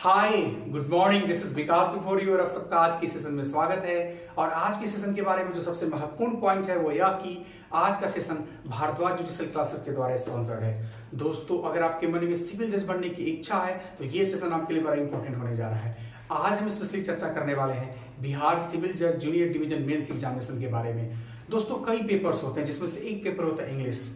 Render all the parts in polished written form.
Hi, good morning, this is Vikas before you और आप सबका आज की सेशन में स्वागत है। और आज की सेशन के बारे में जो सबसे महत्वपूर्ण पॉइंट है वो यह कि आज का सेशन भारद्वाज जुडिशियल क्लासेस के द्वारा स्पॉन्सर्ड है। दोस्तों, अगर आपके मन में सिविल जज बनने की इच्छा है तो ये सेशन आपके लिए बड़ा इंपॉर्टेंट होने जा रहा है। आज हम स्पेशली चर्चा करने वाले हैं बिहार सिविल जज जूनियर डिवीजन मेंस एग्जामिनेशन के बारे में। दोस्तों, कई पेपर्स होते हैं जिसमें से एक पेपर होता है इंग्लिश।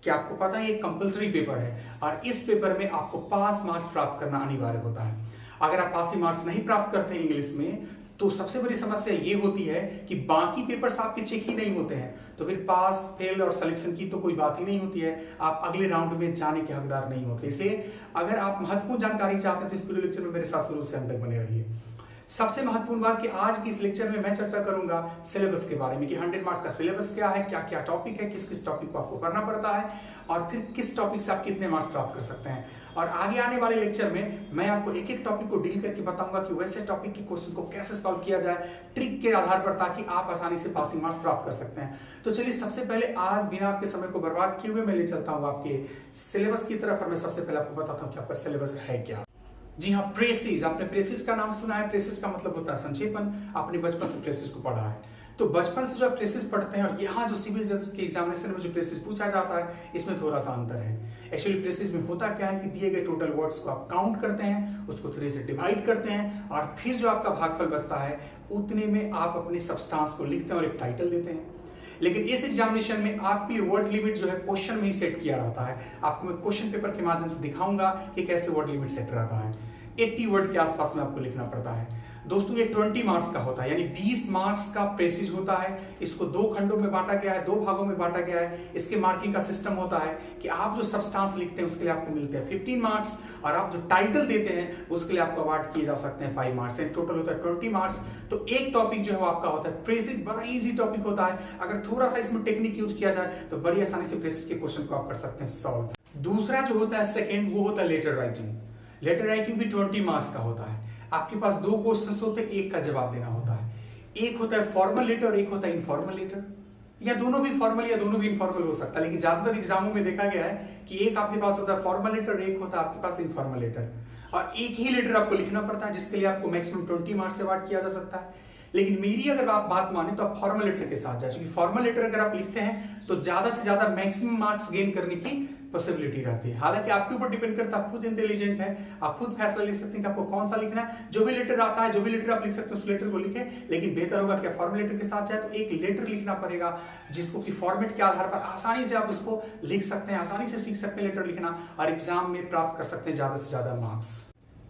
क्या आपको पता है ये कंपलसरी पेपर है और इस पेपर में आपको पास मार्क्स प्राप्त करना अनिवार्य होता है। अगर आप पासिंग मार्क्स नहीं प्राप्त करते हैं इंग्लिश में तो सबसे बड़ी समस्या ये होती है कि बाकी पेपर्स आपके चेक ही नहीं होते हैं, तो फिर पास फेल और सिलेक्शन की तो कोई बात ही नहीं होती है, आप अगले राउंड में जाने के हकदार नहीं होते। इसलिए अगर आप महत्वपूर्ण जानकारी चाहते हैं तो इस वीडियो लेक्चर में मेरे साथ शुरू से अंत तक बने रहिए। सबसे महत्वपूर्ण बात कि आज की इस लेक्चर में मैं चर्चा करूंगा सिलेबस के बारे में कि 100 मार्क्स का सिलेबस क्या है, क्या क्या टॉपिक है, किस किस टॉपिक को आपको करना पड़ता है और फिर किस टॉपिक से आप कितने मार्क्स प्राप्त कर सकते हैं। और आगे आने वाले लेक्चर में मैं आपको एक एक टॉपिक को डील करके बताऊंगा कि वैसे टॉपिक के क्वेश्चन को कैसे सॉल्व किया जाए ट्रिक के आधार पर, ताकि आप आसानी से पासिंग मार्क्स प्राप्त कर सकते हैं। तो चलिए सबसे पहले आज बिना आपके समय को बर्बाद किए हुए मैं ले चलता हूँ आपके सिलेबस की तरफ और मैं सबसे पहले आपको बताता हूँ कि आपका सिलेबस है क्या। जी हाँ, प्रेसिज। आपने प्रेसिज का नाम सुना है। प्रेसिज का मतलब होता है संक्षेपण। आपने बचपन से प्रेसिज को पढ़ा है, तो बचपन से जो आप प्रेसिज पढ़ते हैं और यहाँ जो सिविल जज के एग्जामिनेशन में जो प्रेसिज पूछा जाता है इसमें थोड़ा सा अंतर है। एक्चुअली प्रेसिज में होता क्या है कि दिए गए टोटल वर्ड्स को आप काउंट करते हैं, उसको 3 से डिवाइड करते हैं और फिर जो आपका भागफल बचता है उतने में आप अपने सब्सटेंस को लिखते हैं और एक टाइटल देते हैं। लेकिन इस एग्जामिनेशन में आपके लिए वर्ड लिमिट जो है क्वेश्चन में ही सेट किया रहता है। आपको मैं क्वेश्चन पेपर के माध्यम से दिखाऊंगा कि कैसे वर्ड लिमिट सेट रहता है। 80 वर्ड के आसपास में आपको लिखना पड़ता है। दोस्तों, ये 20 मार्क्स का होता है, यानी 20 मार्क्स का प्रेसिज होता है। इसको 2 खंडों में बांटा गया है, 2 भागों में बांटा गया है। इसके मार्किंग का सिस्टम होता है कि आप जो सब्सटेंस लिखते हैं उसके लिए आपको मिलते हैं 15 मार्क्स और आप जो टाइटल देते हैं उसके लिए आपको अवार्ड किए जा सकते हैं 5 मार्क्स। टोटल होता है 20 मार्क्स। तो एक टॉपिक जो है वो आपका होता है प्रेसिज। बड़ा इजी टॉपिक होता है। अगर थोड़ा सा इसमें टेक्निक यूज किया जाए तो बड़ी आसानी से प्रेसिज के क्वेश्चन को आप कर सकते हैं सॉल्व। दूसरा जो होता है सेकेंड, वो होता है लेटर राइटिंग। लेटर राइटिंग भी 20 मार्क्स का होता है। आपके पास 2 क्वेश्चंस होते हैं, एक का जवाब देना होता है। एक होता है फॉर्मल लेटर और एक होता है इनफॉर्मल लेटर, या दोनों भी फॉर्मल या दोनों भी इनफॉर्मल हो सकता है। लेकिन ज्यादातर एग्जामों में देखा गया है कि एक आपके पास होता है फॉर्मल लेटर और एक होता है आपके पास इनफॉर्मल लेटर, और एक ही लेटर आपको लिखना पड़ता है जिसके लिए आपको मैक्सिमम 20 मार्क्स अवार्ड किया जा सकता है। लेकिन मेरी अगर आप बात माने तो आप फॉर्मल लेटर के साथ जाए, क्योंकि फॉर्मल लेटर अगर आप लिखते हैं तो ज्यादा से ज्यादा मैक्सिमम मार्क्स गेन करने की पॉसिबिलिटी रहती है। हालांकि आपके ऊपर डिपेंड करता है, आप खुद इंटेलिजेंट है, आप खुद फैसला ले सकते हैं कि आपको कौन सा लिखना है। जो भी लेटर आता है, जो भी लेटर आप लिख सकते हैं उस लेटर को लिखें, लेकिन बेहतर होगा कि आप फॉर्मल लेटर के साथ जाए तो एक लेटर लिखना पड़ेगा जिसको कि फॉर्मेट के आधार पर आसानी से आप उसको लिख सकते हैं, आसानी से सीख सकते हैं लेटर लिखना और एग्जाम में प्राप्त कर सकते हैं ज्यादा से ज्यादा मार्क्स।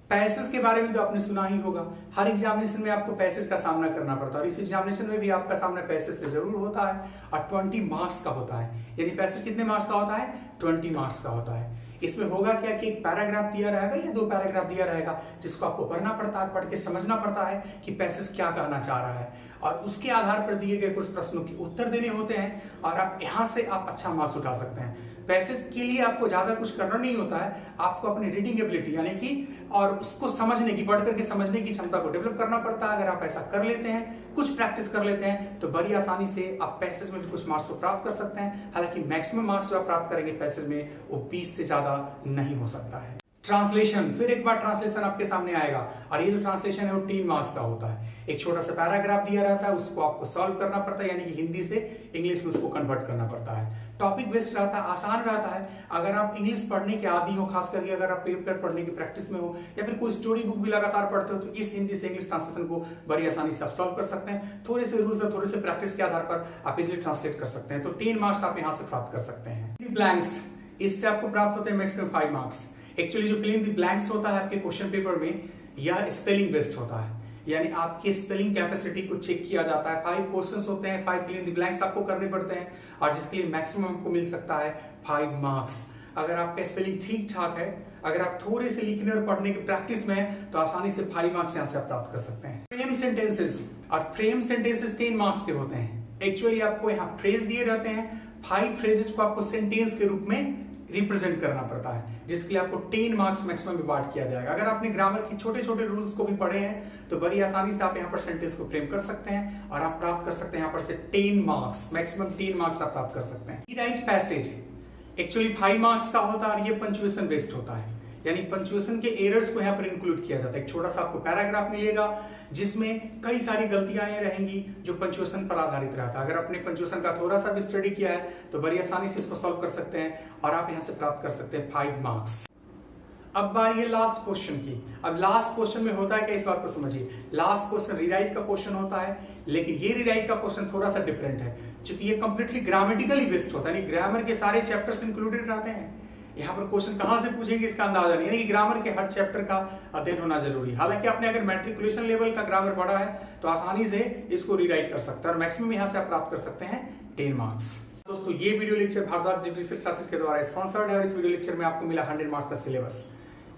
पैसेज के बारे में तो आपने सुना ही होगा। हर एग्जामिनेशन में आपको पैसेज का सामना करना पड़ता है और इस एग्जामिनेशन में भी आपका सामना पैसेज से जरूर होता है और 20 मार्क्स का होता है। यानी पैसेज कितने मार्क्स का होता है? 20 मार्क्स का होता है। इसमें होगा क्या कि एक पैराग्राफ दिया रहेगा या 2 पैराग्राफ दिया रहेगा जिसको आपको पढ़ना पड़ता है, पढ़ के समझना पड़ता है कि पैसेज क्या कहना चाह रहा है और उसके आधार पर दिए गए कुछ प्रश्नों के उत्तर देने होते हैं और आप यहाँ से आप अच्छा मार्क्स उठा सकते हैं। पैसेज के लिए आपको ज्यादा कुछ करना नहीं होता है, आपको अपनी रीडिंग एबिलिटी यानी कि और उसको समझने की, पढ़ करके समझने की क्षमता को डेवलप करना पड़ता है। अगर आप ऐसा कर लेते हैं, कुछ प्रैक्टिस कर लेते हैं तो बड़ी आसानी से आप पैसेज में भी कुछ मार्क्स को प्राप्त कर सकते हैं। हालांकि मैक्सिमम मार्क्स जो आप प्राप्त करेंगे पैसेज में वो 20 से ज्यादा नहीं हो सकता है। ट्रांसलेशन, फिर एक बार ट्रांसलेशन आपके सामने आएगा और ये जो ट्रांसलेशन है वो 3 मार्क्स का होता है। एक छोटा सा पैराग्राफ दिया रहता है, उसको आपको सॉल्व करना पड़ता है, यानी कि हिंदी से इंग्लिश में उसको कन्वर्ट करना पड़ता है। टॉपिक बेस्ड रहता है, आसान रहता है। अगर आप इंग्लिश पढ़ने के आदी हो, खास करके अगर आप पेपर पढ़ने की प्रैक्टिस में हो या फिर कोई स्टोरी बुक भी लगातार पढ़ते हो तो इस हिंदी से इंग्लिश ट्रांसलेशन को बड़ी आसानी से आप सॉल्व कर सकते हैं। थोड़े से रूल्स और थोड़े से प्रैक्टिस के आधार पर आप इजिली ट्रांसलेट कर सकते हैं। तो 3 मार्क्स आप यहाँ से प्राप्त कर सकते हैं। ब्लैंक्स, इससे आपको प्राप्त होते हैं मैक्सिमम 5 मार्क्स। एक्चुअली जो फिल इन द ब्लैंक्स होता है आपके क्वेश्चन पेपर में, यह स्पेलिंग बेस्ड होता है, यानी आपकी स्पेलिंग कैपेसिटी को चेक किया जाता है। 5 क्वेश्चंस होते हैं, 5 फिल इन द ब्लैंक्स आपको करने पड़ते हैं और जिसके लिए मैक्सिमम आपको मिल सकता है 5 मार्क्स। अगर आपका स्पेलिंग ठीक ठाक है, अगर आप थोड़े से लिखने और पढ़ने की प्रैक्टिस में हैं तो आसानी से 5 मार्क्स यहाँ से आप प्राप्त कर सकते हैं। फ्रेम सेंटेंसेस, और फ्रेम सेंटेंसेस 10 मार्क्स के होते हैं। एक्चुअली आपको यहाँ फ्रेज दिए रहते हैं, 5 फ्रेजेस को आपको सेंटेंस के रूप में रिप्रेजेंट करना पड़ता है, जिसके लिए आपको 10 मार्क्स मैक्सिमम अवार्ड किया जाएगा। अगर आपने ग्रामर के छोटे छोटे रूल्स को भी पढ़े हैं तो बड़ी आसानी से आप यहाँ पर सेंटेंस को फ्रेम कर सकते हैं और आप प्राप्त कर सकते हैं यहाँ पर से 10 मार्क्स, मैक्सिमम 10 मार्क्स आप प्राप्त कर सकते हैं। राइट पैसेज एक्चुअली 5 मार्क्स का होता है और ये पंक्चुएशन बेस्ड होता है। यानी पंचुएशन के एरर्स को यहाँ पर इंक्लूड किया जाता है। एक छोटा सा आपको पैराग्राफ मिलेगा जिसमें कई सारी गलतियां रहेंगी जो पंचुएशन पर आधारित रहता है। अगर आपने पंचुएशन का थोड़ा सा भी स्टडी किया है तो बड़ी आसानी से इसको सॉल्व कर सकते हैं और आप यहाँ से प्राप्त कर सकते हैं 5 मार्क्स। अब बारी है लास्ट क्वेश्चन की। अब लास्ट क्वेश्चन में होता है क्या, इस बात को समझिए। लास्ट क्वेश्चन रीराइट का क्वेश्चन होता है, लेकिन ये रीराइट का क्वेश्चन थोड़ा सा डिफरेंट है, क्योंकि ये कंप्लीटली ग्रामेटिकली बेस्ड होता है, ग्रामर के सारे चैप्टर्स इंक्लूडेड रहते हैं। यहाँ पर क्वेश्चन कहां से पूछेंगे इसका अंदाजा नहीं, यानी कि ग्रामर के हर चैप्टर का अध्ययन होना जरूरी। हालांकि आपने अगर मैट्रिकुलेशन लेवल का ग्रामर पढ़ा है तो आसानी से इसको रीराइट कर सकते हैं और मैक्सिमम यहाँ से आप प्राप्त कर सकते हैं 10 मार्क्स। दोस्तों ये video lecture Bharadwaj digital classes के द्वारा स्पॉन्सर्ड है और इस वीडियो लेक्चर में आपको मिला 100 मार्क्स का सिलेबस।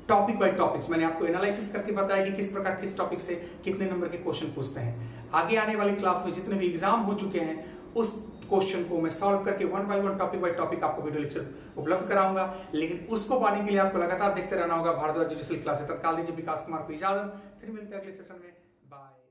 टॉपिक बाय टॉपिक्स मैंने आपको एनालिसिस करके बताया कि किस प्रकार किस टॉपिक से कितने नंबर के क्वेश्चन पूछते हैं। आगे आने वाली क्लास में जितने भी एग्जाम हो चुके हैं उस क्वेश्चन को मैं सॉल्व करके 1 बाय 1 टॉपिक बाय टॉपिक आपको वीडियो लेक्चर उपलब्ध कराऊंगा, लेकिन उसको पाने के लिए आपको लगातार देखते रहना होगा भारद्वाज डिजिटल क्लासेस। तत्काल दीजिए विकास कुमार को इजाजत, फिर मिलते हैं अगले सेशन में। बाय।